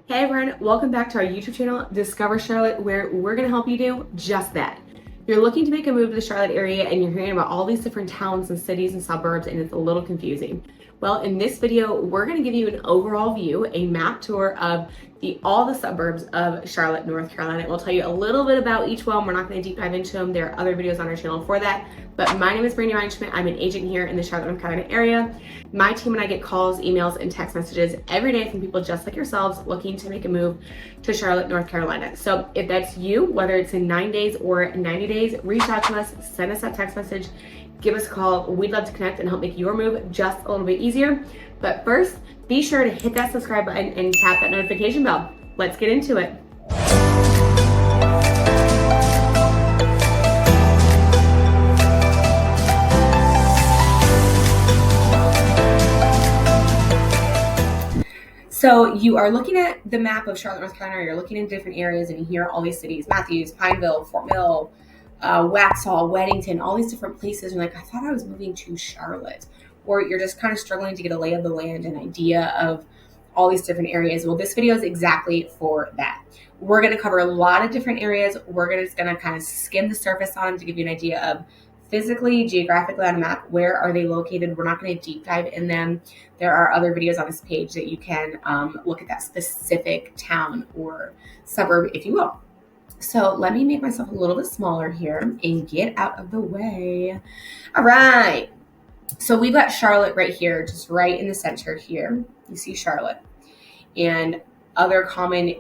Hey everyone, welcome back to our YouTube channel, Discover Charlotte, where we're going to help you do just that. You're looking to make a move to the Charlotte area and you're hearing about all these different towns and cities and suburbs and it's a little confusing. Well, in this video, we're going to give you an overall view, a map tour of all the suburbs of Charlotte, North Carolina. We'll tell you a little bit about each one. We're not going to deep dive into them. There are other videos on our channel for that. But my name is Brandy Reinschmidt. I'm an agent here in the Charlotte, North Carolina area. My team and I get calls, emails, and text messages every day from people just like yourselves looking to make a move to Charlotte, North Carolina. So if that's you, whether it's in 9 days or 90 days, reach out to us, send us that text message, give us a call. We'd love to connect and help make your move just a little bit easier. But first, be sure to hit that subscribe button and tap that notification bell. Let's get into it. So you are looking at the map of Charlotte, North Carolina, you're looking in different areas and you hear all these cities, Matthews, Pineville, Fort Mill, Waxhaw, Weddington, all these different places. And like, I thought I was moving to Charlotte. Or you're just kind of struggling to get a lay of the land, an idea of all these different areas. Well, this video is exactly for that. We're going to cover a lot of different areas. We're just going to kind of skim the surface on them to give you an idea of physically, geographically on a map, where are they located. We're not going to deep dive in them. There are other videos on this page that you can look at that specific town or suburb, if you will. So let me make myself a little bit smaller here and get out of the way. All right. So we've got Charlotte right here, just right in the center here. You see Charlotte. And other common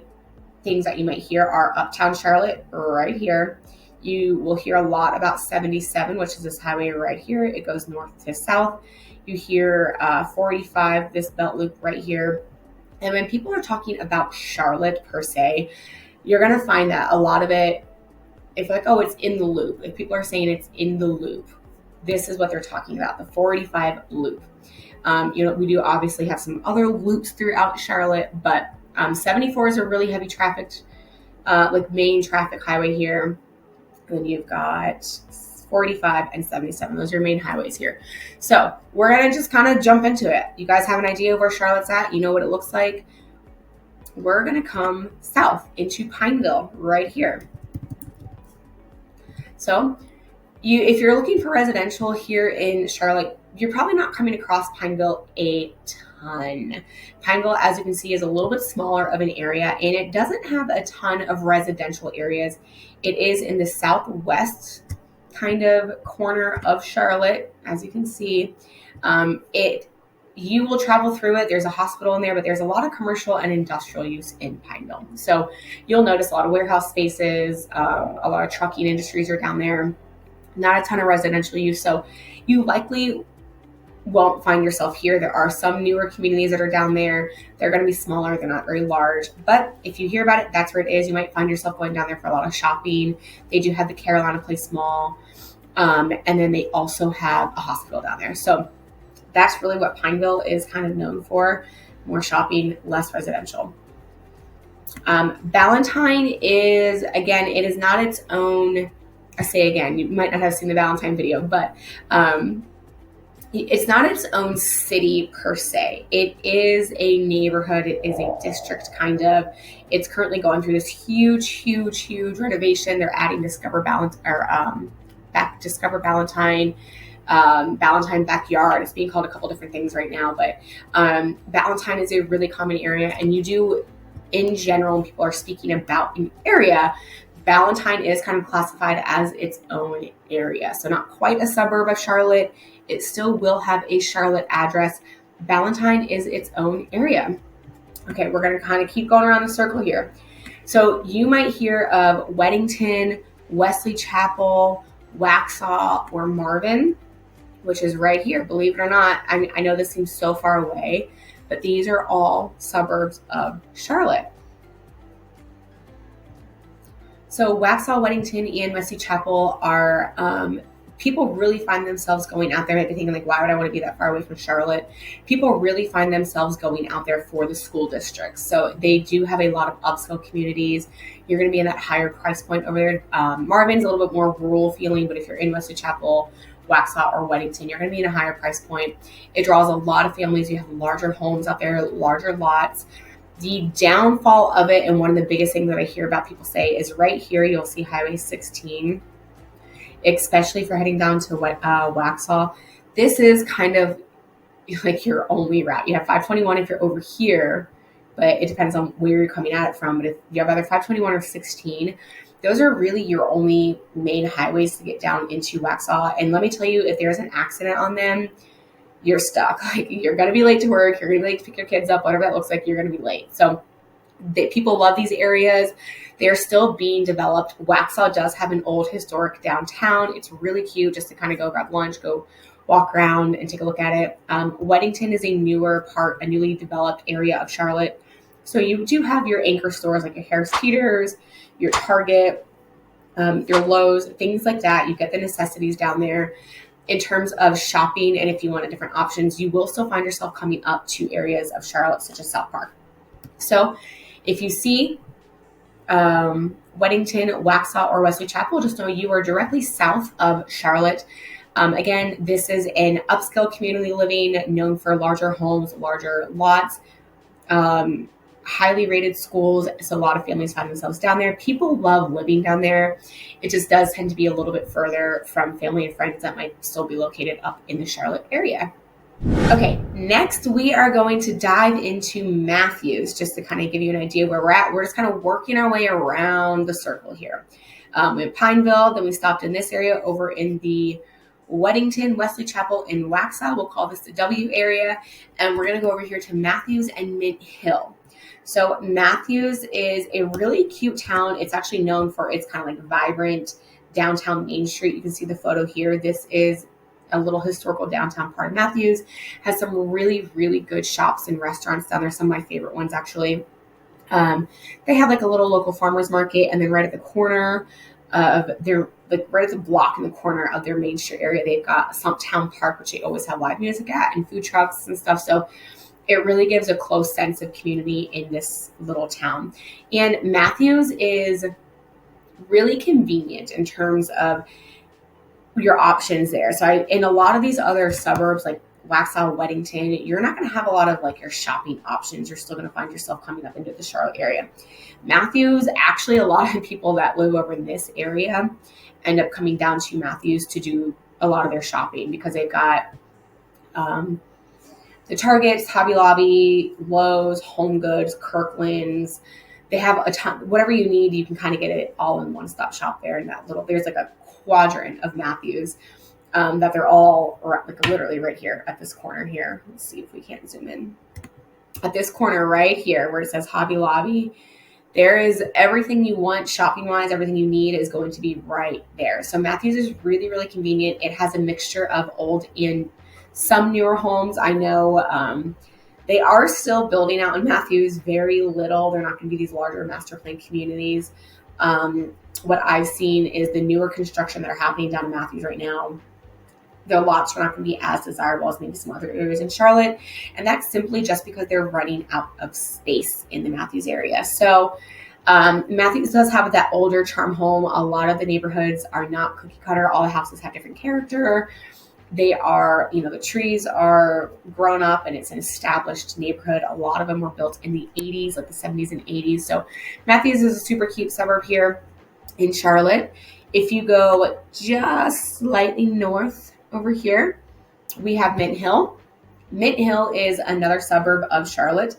things that you might hear are Uptown Charlotte right here. You will hear a lot about 77, which is this highway right here. It goes north to south. You hear 45, this belt loop right here. And when people are talking about Charlotte per se, you're going to find that a lot of it, if like, oh, it's in the loop. If people are saying it's in the loop, this is what they're talking about, the 45 loop. We do obviously have some other loops throughout Charlotte, but 74 is a really heavy trafficked, main traffic highway here. And then you've got 45 and 77. Those are your main highways here. So we're going to just kind of jump into it. You guys have an idea of where Charlotte's at. You know what it looks like. We're going to come south into Pineville right here. So if you're looking for residential here in Charlotte, you're probably not coming across Pineville a ton. Pineville, as you can see, is a little bit smaller of an area, and it doesn't have a ton of residential areas. It is in the southwest kind of corner of Charlotte, as you can see. You will travel through it. There's a hospital in there, but there's a lot of commercial and industrial use in Pineville. So you'll notice a lot of warehouse spaces, a lot of trucking industries are down there. Not a ton of residential use, so you likely won't find yourself here. There are some newer communities that are down there. They're going to be smaller. They're not very large, but if you hear about it, that's where it is. You might find yourself going down there for a lot of shopping. They do have the Carolina Place Mall, and then they also have a hospital down there. So that's really what Pineville is kind of known for. More shopping, less residential. Ballantyne is, again, it is not its own. I say again, you might not have seen the Ballantyne video, but it's not its own city per se. It is a neighborhood. It is a district kind of. It's currently going through this huge renovation. They're adding Discover Ballantyne, Ballantyne Backyard. It's being called a couple different things right now, but Ballantyne is a really common area, and you do, in general, when people are speaking about an area, Ballantyne is kind of classified as its own area. So not quite a suburb of Charlotte. It still will have a Charlotte address. Ballantyne is its own area. Okay, we're going to kind of keep going around the circle here. So you might hear of Weddington, Wesley Chapel, Waxhaw, or Marvin, which is right here. Believe it or not, I know this seems so far away, but these are all suburbs of Charlotte. So Waxhaw, Weddington, and Wesley Chapel are, people really find themselves going out there. They're thinking like, why would I want to be that far away from Charlotte? People really find themselves going out there for the school districts. So they do have a lot of upscale communities. You're going to be in that higher price point over there. Marvin's a little bit more rural feeling, but if you're in Wesley Chapel, Waxhaw, or Weddington, you're going to be in a higher price point. It draws a lot of families. You have larger homes out there, larger lots. The downfall of it, and one of the biggest things that I hear about people say, is right here you'll see Highway 16, especially for heading down to Waxhaw. This is kind of like your only route. You have 521 if you're over here, but it depends on where you're coming at it from. But if you have either 521 or 16, those are really your only main highways to get down into Waxhaw. And let me tell you, if there's an accident on them, you're stuck. Like, you're going to be late to work. You're going to be late to pick your kids up, whatever that looks like, you're going to be late. So people love these areas. They're still being developed. Waxhaw does have an old historic downtown. It's really cute just to kind of go grab lunch, go walk around and take a look at it. Weddington is a newly developed area of Charlotte. So you do have your anchor stores like your Harris Teeters, your Target, your Lowe's, things like that. You get the necessities down there. In terms of shopping, and if you want different options, you will still find yourself coming up to areas of Charlotte such as South Park. So if you see Weddington, Waxhaw, or Wesley Chapel, just know you are directly south of Charlotte. Again, this is an upscale community living known for larger homes, larger lots, highly rated schools. So a lot of families find themselves down there. People love living down there. It just does tend to be a little bit further from family and friends that might still be located up in the Charlotte area. Okay, next we are going to dive into Matthews, just to kind of give you an idea where we're at. We're just kind of working our way around the circle here. We have Pineville, then we stopped in this area over in the Weddington, Wesley Chapel, and Waxhaw. We'll call this the W area. And we're going to go over here to Matthews and Mint Hill. So Matthews is a really cute town. It's actually known for its kind of like vibrant downtown Main Street. You can see the photo here. This is a little historical downtown part of Matthews. Has some really, really good shops and restaurants down there. Some of my favorite ones, actually. They have like a little local farmers market, and then right at the corner of their, like right at the block in the corner of their Main Street area, they've got some town park, which they always have live music at and food trucks and stuff. So it really gives a close sense of community in this little town. And Matthews is really convenient in terms of your options there. So in a lot of these other suburbs like Waxhaw, Weddington, you're not going to have a lot of like your shopping options. You're still going to find yourself coming up into the Charlotte area. Matthews, actually, a lot of people that live over in this area end up coming down to Matthews to do a lot of their shopping because they've got the Targets, Hobby Lobby, Lowe's, Home Goods, Kirkland's. They have a ton, whatever you need, you can kind of get it all in one-stop shop there in that little, there's like a quadrant of Matthews that they're all like literally right here at this corner here. Let's see if we can't zoom in. At this corner right here where it says Hobby Lobby, there is everything you want shopping-wise, everything you need is going to be right there. So Matthews is really, really convenient. It has a mixture of old and some newer homes. I know they are still building out in Matthews very little. They're not going to be these larger master plan communities. What I've seen is the newer construction that are happening down in Matthews right now, their lots are not going to be as desirable as maybe some other areas in Charlotte. And that's simply just because they're running out of space in the Matthews area. So Matthews does have that older charm home. A lot of the neighborhoods are not cookie cutter. All the houses have different character. They are, the trees are grown up and it's an established neighborhood. A lot of them were built in the 80s, like the 70s and 80s. So Matthews is a super cute suburb here in Charlotte. If you go just slightly north over here, we have Mint Hill. Mint Hill is another suburb of Charlotte.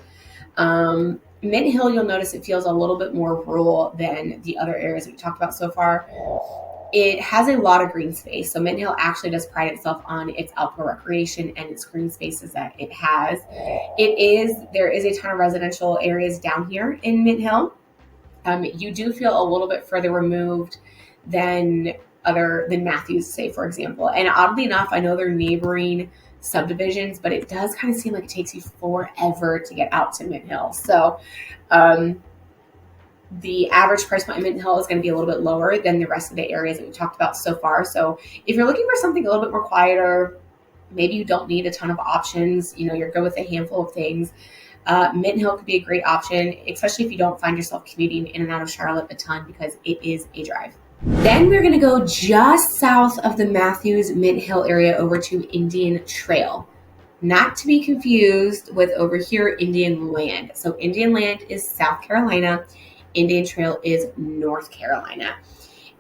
Mint Hill, you'll notice it feels a little bit more rural than the other areas that we talked about so far. It has a lot of green space. So Mint Hill actually does pride itself on its outdoor recreation and its green spaces that it has. There is a ton of residential areas down here in Mint Hill. You do feel a little bit further removed than Matthews, say, for example. And oddly enough, I know they're neighboring subdivisions, but it does kind of seem like it takes you forever to get out to Mint Hill. So the average price point in Mint Hill is going to be a little bit lower than the rest of the areas that we talked about so far. So if you're looking for something a little bit more quieter, maybe you don't need a ton of options, you're good with a handful of things, Mint Hill could be a great option, especially if you don't find yourself commuting in and out of Charlotte a ton because it is a drive. Then we're going to go just south of the Matthews Mint Hill area over to Indian Trail. Not to be confused with over here, Indian Land. So Indian Land is South Carolina. Indian Trail is North Carolina.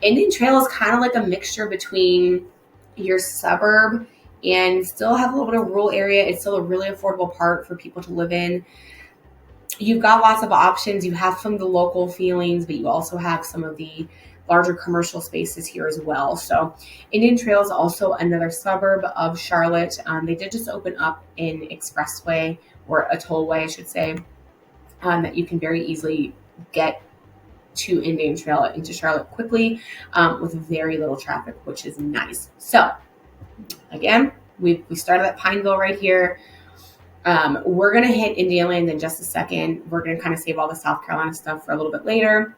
Indian Trail is kind of like a mixture between your suburb and still have a little bit of rural area. It's still a really affordable part for people to live in. You've got lots of options. You have some of the local feelings, but you also have some of the larger commercial spaces here as well. So Indian Trail is also another suburb of Charlotte. They did just open up an expressway, or a tollway, I should say, that you can very easily get to Indian Trail into Charlotte quickly with very little traffic, which is nice. So again, we started at Pineville right here. We're going to hit Indian Land in just a second. We're going to kind of save all the South Carolina stuff for a little bit later.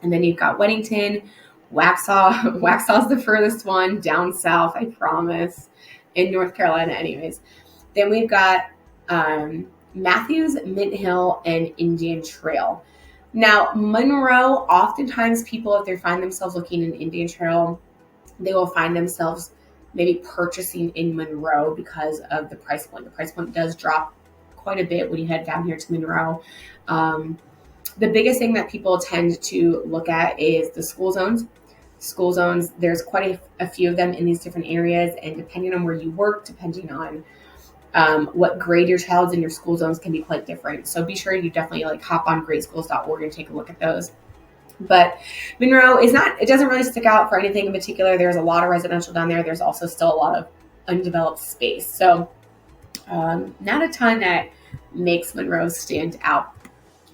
And then you've got Weddington, Waxhaw. Waxhaw's the furthest one down south, I promise, in North Carolina anyways. Then we've got Matthews, Mint Hill, and Indian Trail. Now, Monroe, oftentimes people, if they find themselves looking in Indian Trail, they will find themselves maybe purchasing in Monroe because of the price point. The price point does drop quite a bit when you head down here to Monroe. The biggest thing that people tend to look at is the school zones. School zones, there's quite a few of them in these different areas, and depending on where you work, depending on what grade your child's in, your school zones can be quite different. So be sure you definitely hop on greatschools.org and take a look at those. But Monroe is not, it doesn't really stick out for anything in particular. There's a lot of residential down there. There's also still a lot of undeveloped space. So not a ton that makes Monroe stand out.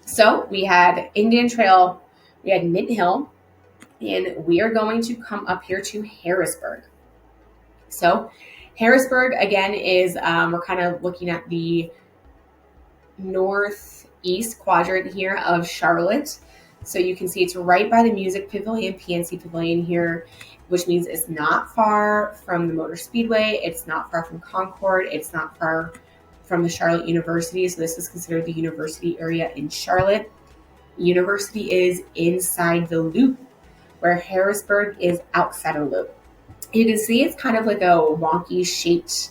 So we had Indian Trail, we had Mint Hill, and we are going to come up here to Harrisburg. So Harrisburg, again, is we're kind of looking at the northeast quadrant here of Charlotte. So you can see it's right by the Music Pavilion, PNC Pavilion here, which means it's not far from the Motor Speedway. It's not far from Concord. It's not far from the Charlotte University. So this is considered the university area in Charlotte. University is inside the loop, where Harrisburg is outside of the loop. You can see it's kind of like a wonky shaped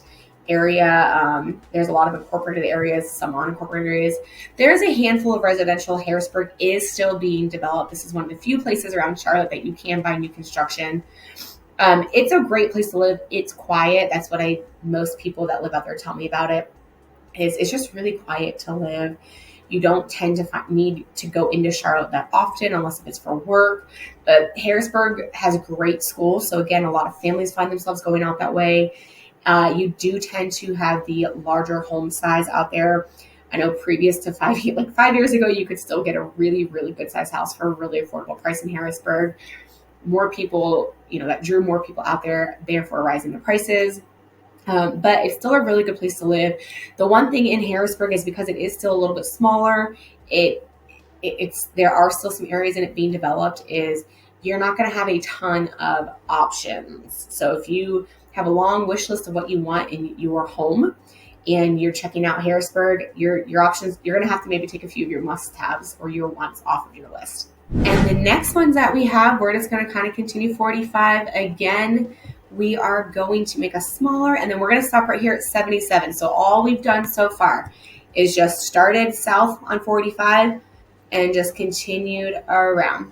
area. There's a lot of incorporated areas, some unincorporated areas. There's a handful of residential. Harrisburg is still being developed. This is one of the few places around Charlotte that you can buy new construction. It's a great place to live. It's quiet. That's what most people that live out there tell me about it. It's just really quiet to live. You don't tend to need to go into Charlotte that often unless if it's for work. But Harrisburg has great schools. So again, a lot of families find themselves going out that way. You do tend to have the larger home size out there. I know previous to 5 years ago, you could still get a really, really good size house for a really affordable price in Harrisburg. More people, that drew more people out there, therefore rising the prices. But it's still a really good place to live. The one thing in Harrisburg is because it is still a little bit smaller, there are still some areas in it being developed, is you're not going to have a ton of options. So if you have a long wish list of what you want in your home and you're checking out Harrisburg, your options, you're going to have to maybe take a few of your must-haves or your wants off of your list. And the next ones that we have, we're just going to kind of continue 45 again. We are going to make a smaller, and then we're going to stop right here at 77. So all we've done so far is just started south on 45 and just continued around.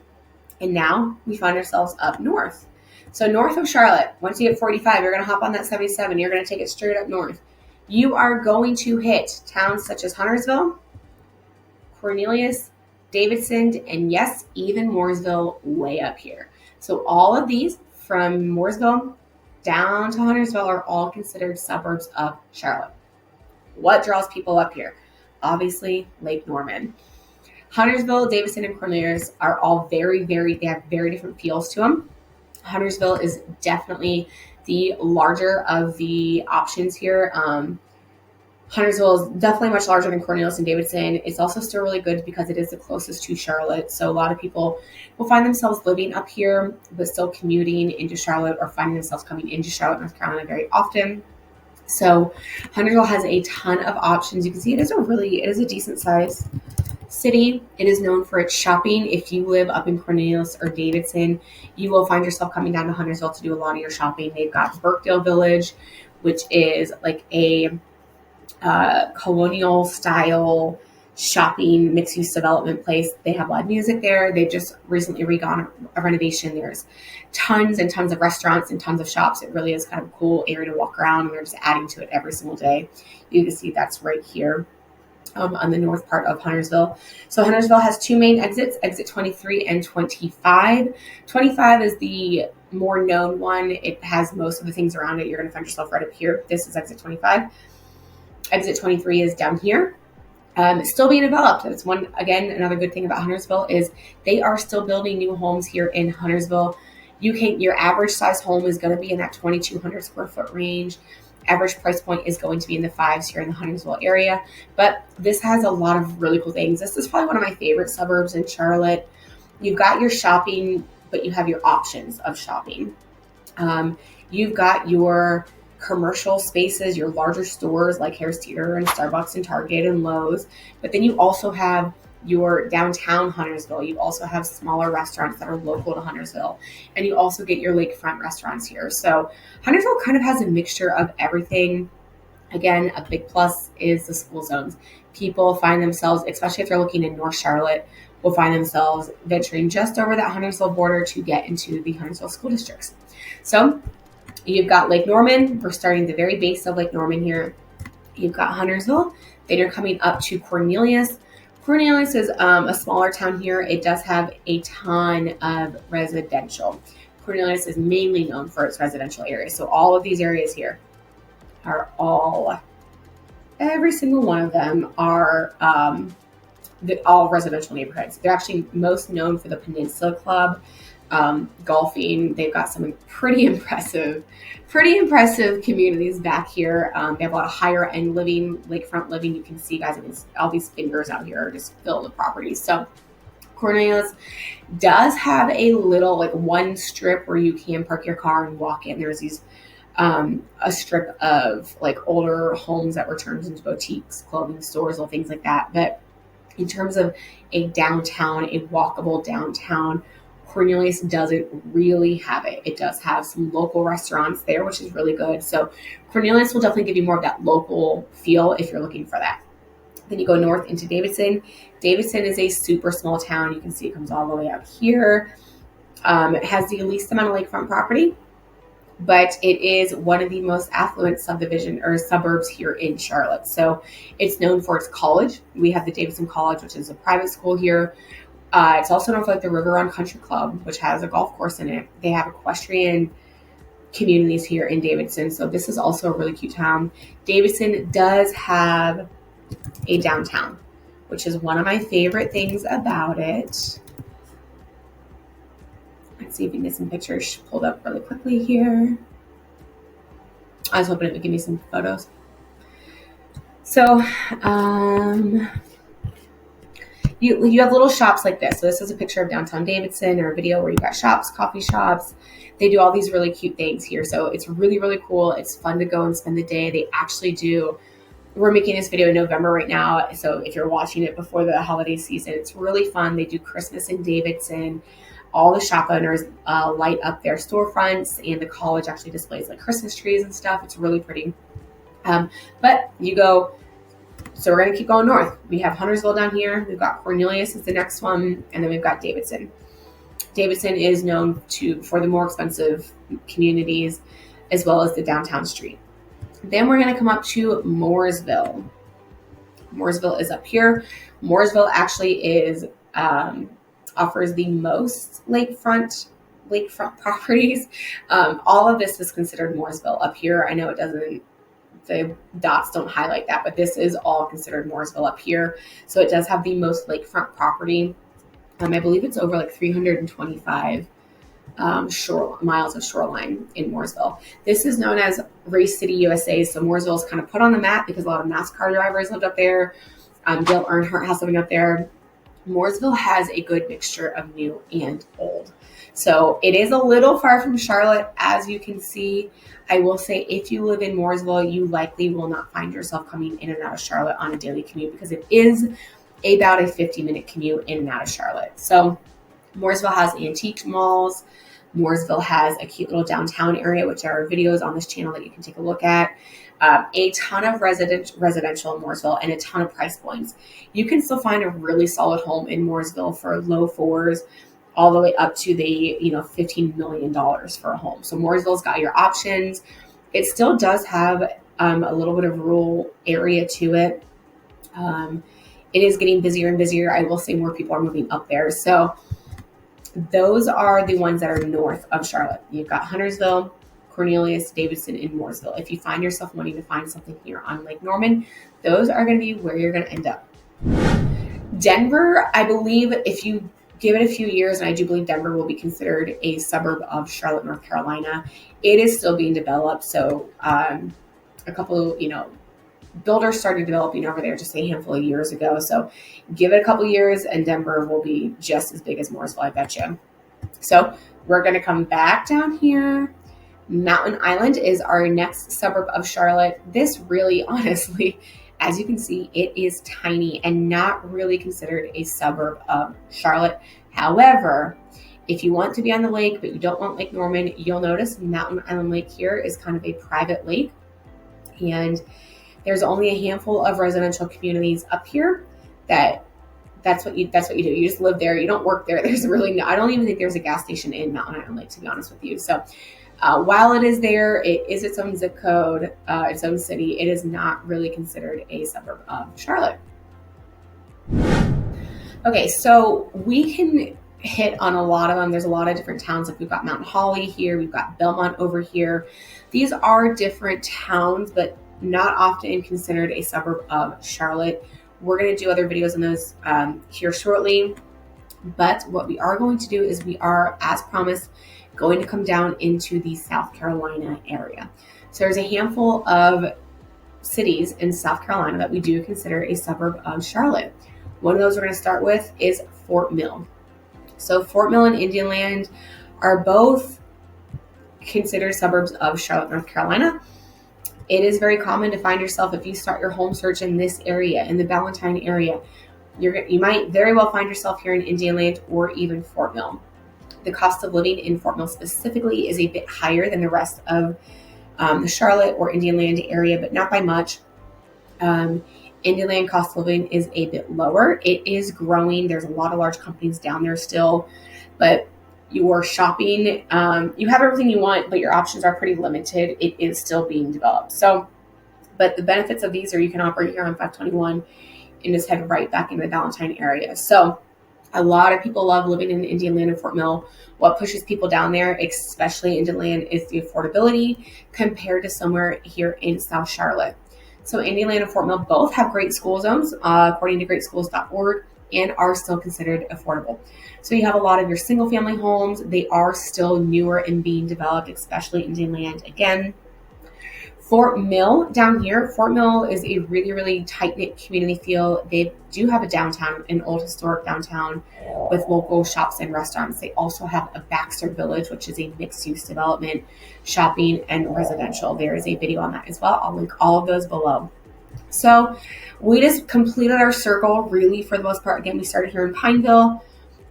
And now we find ourselves up north. So north of Charlotte, once you hit 45, you're going to hop on that 77. You're going to take it straight up north. You are going to hit towns such as Huntersville, Cornelius, Davidson, and yes, even Mooresville way up here. So all of these from Mooresville down to Huntersville are all considered suburbs of Charlotte. What draws people up here? Obviously, Lake Norman. Huntersville, Davidson, and Cornelius are all they have very different feels to them. Huntersville is definitely the larger of the options here. Huntersville is definitely much larger than Cornelius and Davidson. It's also still really good because it is the closest to Charlotte. So a lot of people will find themselves living up here, but still commuting into Charlotte or finding themselves coming into Charlotte, North Carolina very often. So Huntersville has a ton of options. You can see it is a decent size city. It is known for its shopping. If you live up in Cornelius or Davidson, you will find yourself coming down to Huntersville to do a lot of your shopping. They've got Burkdale Village, which is like a colonial style shopping mixed use development place. They have live music there. They just recently redone a renovation. There's tons and tons of restaurants and tons of shops. It really is kind of a cool area to walk around, and they're just adding to it every single day. You can see that's right here. On the north part of Huntersville. So Huntersville has two main exits, exit 23 and 25. 25 is the more known one. It has most of the things around it. You're going to find yourself right up here. This is exit 25. Exit 23 is down here. It's still being developed. That's one, again, another good thing about Huntersville is they are still building new homes here in Huntersville. Your average size home is going to be in that 2,200 square foot range. Average price point is going to be in the fives here in the Huntersville area, but this has a lot of really cool things. This is probably one of my favorite suburbs in Charlotte. You've got your shopping, but you have your options of shopping. You've got your commercial spaces, your larger stores like Harris Teeter and Starbucks and Target and Lowe's, but then you also have your downtown Huntersville. You also have smaller restaurants that are local to Huntersville, and you also get your lakefront restaurants here. So Huntersville kind of has a mixture of everything. Again, a big plus is the school zones. People find themselves, especially if they're looking in North Charlotte, will find themselves venturing just over that Huntersville border to get into the Huntersville school districts. So you've got Lake Norman. We're starting at the very base of Lake Norman here. You've got Huntersville. Then you're coming up to Cornelius. Cornelius is a smaller town here. It does have a ton of residential. Cornelius is mainly known for its residential areas. So all of these areas here are every single one of them are all residential neighborhoods. They're actually most known for the Peninsula Club, golfing. They've got some pretty impressive communities back here. They have a lot of higher end living, lakefront living. You can see, guys, all these fingers out here are just filled with properties. So Cornelius does have a little, like, one strip where you can park your car and walk in. There's these a strip of like older homes that were turned into boutiques, clothing stores, little things like that. But in terms of a downtown, a walkable downtown, Cornelius doesn't really have it. It does have some local restaurants there, which is really good. So Cornelius will definitely give you more of that local feel if you're looking for that. Then you go north into Davidson. Davidson is a super small town. You can see it comes all the way out here. It has the least amount of lakefront property, but it is one of the most affluent subdivision or suburbs here in Charlotte. So it's known for its college. We have the Davidson College, which is a private school here. It's also known for like the River Run Country Club, which has a golf course in it. They have equestrian communities here in Davidson. So this is also a really cute town. Davidson does have a downtown, which is one of my favorite things about it. Let's see if we can get some pictures pulled up really quickly here. I was hoping it would give me some photos. So, you have little shops like this. So this is a picture of downtown Davidson, or a video where you got shops, coffee shops. They do all these really cute things here. So it's really, really cool. It's fun to go and spend the day. They actually do. We're making this video in November right now. So if you're watching it before the holiday season, it's really fun. They do Christmas in Davidson. All the shop owners light up their storefronts, and the college actually displays like Christmas trees and stuff. It's really pretty. But you go. So we're going to keep going north. We have Huntersville down here. We've got Cornelius is the next one. And then we've got Davidson. Davidson is known for the more expensive communities as well as the downtown street. Then we're going to come up to Mooresville. Mooresville is up here. Mooresville actually is offers the most lakefront properties. All of this is considered Mooresville up here. I know it doesn't. The dots don't highlight that, but this is all considered Mooresville up here. So it does have the most lakefront property. I believe it's over like 325 miles of shoreline in Mooresville. This is known as Race City, USA. So Mooresville is kind of put on the map because a lot of NASCAR drivers lived up there. Dale Earnhardt has something up there. Mooresville has a good mixture of new and old. So it is a little far from Charlotte, as you can see. I will say if you live in Mooresville, you likely will not find yourself coming in and out of Charlotte on a daily commute because it is about a 50-minute commute in and out of Charlotte. So Mooresville has antique malls. Mooresville has a cute little downtown area, which are videos on this channel that you can take a look at. a ton of residential in Mooresville, and a ton of price points. You can still find a really solid home in Mooresville for low fours, all the way up to the $15 million for a home. So Mooresville's got your options. It still does have a little bit of rural area to it. It is getting busier and busier. I will say more people are moving up there. So those are the ones that are north of Charlotte. You've got Huntersville, Cornelius, Davidson, and Mooresville. If you find yourself wanting to find something here on Lake Norman, those are going to be where you're going to end up. Denver, I believe if you give it a few years, and I do believe Denver will be considered a suburb of Charlotte, North Carolina. It is still being developed. So a couple, builders started developing over there just a handful of years ago. So give it a couple years and Denver will be just as big as Mooresville, I bet you. So we're going to come back down here. Mountain Island is our next suburb of Charlotte. This really, honestly, as you can see, it is tiny and not really considered a suburb of Charlotte. However, if you want to be on the lake, but you don't want Lake Norman, you'll notice Mountain Island Lake here is kind of a private lake. And there's only a handful of residential communities up here that's what you do. You just live there. You don't work there. There's really I don't even think there's a gas station in Mountain Island Lake, to be honest with you. So while it is there, it is its own zip code, its own city. It is not really considered a suburb of Charlotte. Okay, so we can hit on a lot of them. There's a lot of different towns. Like we've got Mount Holly here. We've got Belmont over here. These are different towns, but not often considered a suburb of Charlotte. We're going to do other videos on those here shortly. But what we are going to do is we are, as promised, going to come down into the South Carolina area. So there's a handful of cities in South Carolina that we do consider a suburb of Charlotte. One of those we're going to start with is Fort Mill. So Fort Mill and Indian Land are both considered suburbs of Charlotte, North Carolina. It is very common to find yourself, if you start your home search in this area, in the Ballantyne area, you might very well find yourself here in Indian Land or even Fort Mill. The cost of living in Fort Mill specifically is a bit higher than the rest of the Charlotte or Indian Land area, but not by much. Indian Land cost of living is a bit lower. It is growing. There's a lot of large companies down there still, but your shopping, you have everything you want, but your options are pretty limited. It is still being developed. So, but the benefits of these are you can operate here on 521 and just head right back into the Ballantyne area. So a lot of people love living in Indian Land and Fort Mill. What pushes people down there, especially Indian Land, is the affordability compared to somewhere here in South Charlotte. So Indian Land and Fort Mill both have great school zones, according to greatschools.org, and are still considered affordable. So you have a lot of your single family homes. They are still newer and being developed, especially Indian Land. Again, Fort Mill down here, Fort Mill is a really, really tight-knit community feel. They do have a downtown, an old historic downtown with local shops and restaurants. They also have a Baxter Village, which is a mixed-use development, shopping and residential. There is a video on that as well. I'll link all of those below. So we just completed our circle, really, for the most part. Again, we started here in Pineville.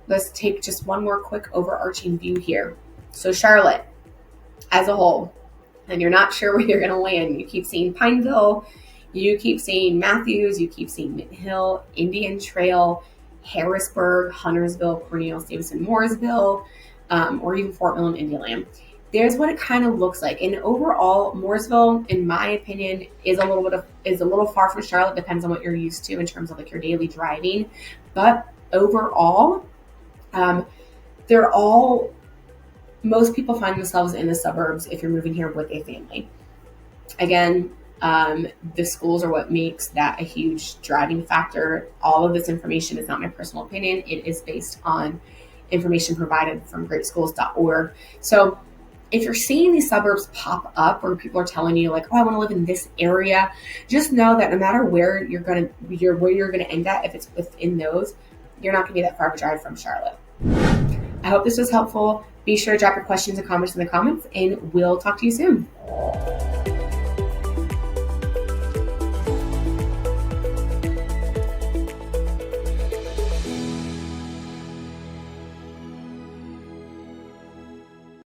Let's take just one more quick overarching view here. So Charlotte as a whole, and you're not sure where you're going to land. You keep seeing Pineville, you keep seeing Matthews, you keep seeing Mint Hill, Indian Trail, Harrisburg, Huntersville, Cornelius, Davidson, Mooresville, or even Fort Mill and Indian Land. There's what it kind of looks like. And overall, Mooresville, in my opinion, is a little far from Charlotte. Depends on what you're used to in terms of like your daily driving. But overall, most people find themselves in the suburbs if you're moving here with a family. Again, the schools are what makes that a huge driving factor. All of this information is not my personal opinion. It is based on information provided from greatschools.org. So if you're seeing these suburbs pop up where people are telling you like, oh, I want to live in this area, just know that no matter where you're gonna end up, if it's within those, you're not gonna be that far of a drive from Charlotte. I hope this was helpful. Be sure to drop your questions and comments in the comments, and we'll talk to you soon.